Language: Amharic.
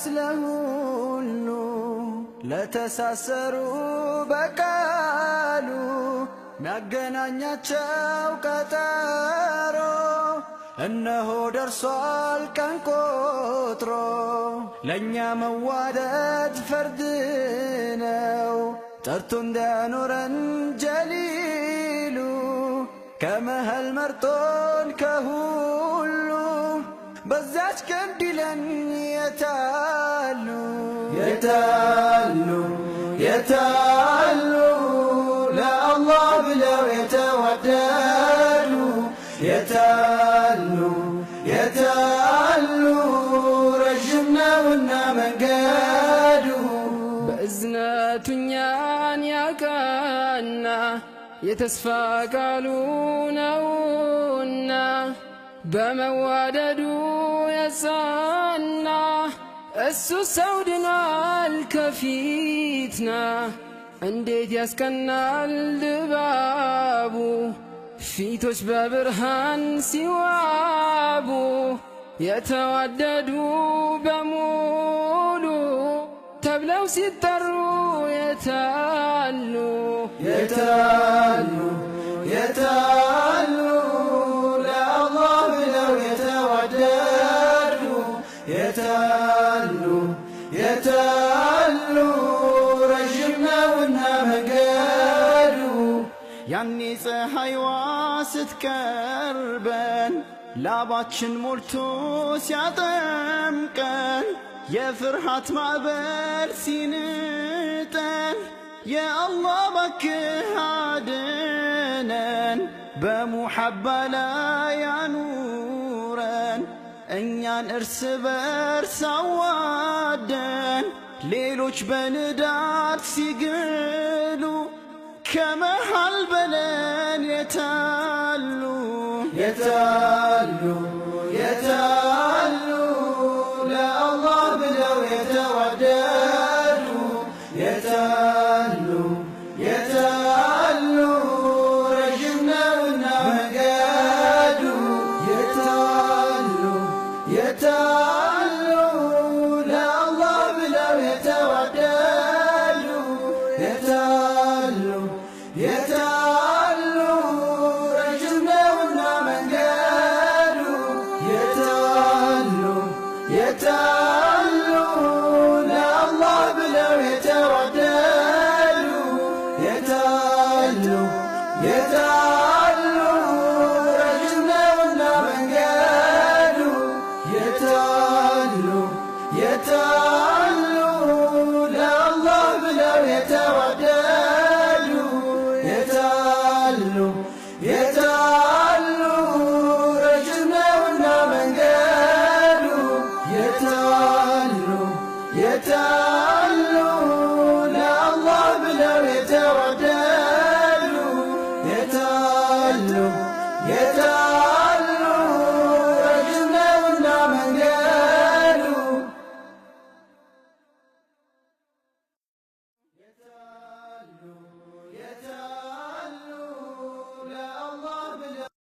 ስለሁሉ ለተሳሰሩ በቃሉ ሚያገናኛቸው ቀጠሮ እነሆ ደርሷል ቀን ቆጥሮ ለእኛ መዋደድ ፈርድ ነው ጠርቶ እንዲያኖረን ጀሊሉ ከመሃል መርጦን ከሁሉ በዛች ቀን ዲለን የታሉ የታሉ የታሉ ለአላህ ብለው የተዋደዱ የታሉ የታሉ ረጅም ነውና መንገዱ በእዝነቱ እኛን ያቀና የተስፋ ቃሉ ነውና በመዋደዱ የጸና እሱ ሰው ድኗል ከፊትና እንዴት ያስቀናል ድባቡ ፊቶች በብርሃን ሲዋቡ የተዋደዱ በሙሉ ተብለው ሲጠሩ የታሉ የታሉ የታሉ ለአላህ ብለው የተዋደዱ የታሉ የታሉ ረጅም ነውና መንገዱ ያኔ ፀሐይዋ ስትቀርበን ላባችን ሞልቶ ሲያጠምቀን የፍርሃት ማዕበል ሲንጠን የአላህ ባክህ አድነን በሙሐባ ላይ ያኑረን እኛን እርስ በርስ አዋደን ሌሎች በንዳድ ሲግሉ ከመሃል በለን የታሉ የታሉ የታሉ ለአላህ ብለው የተዋደዱ የታሉ የታሉ ረጅም ነውና መንገዱ የታሉ የታሉ ለአላህ ብለው የተዋደዱ የታሉ የታሉ ረጅም ነውና መንገዱ የታሉ የታሉ ለአላህ ብለው የተዋደዱ የታሉ የታሉ ረጅም ነውና መንገዱ የታሉ የታሉ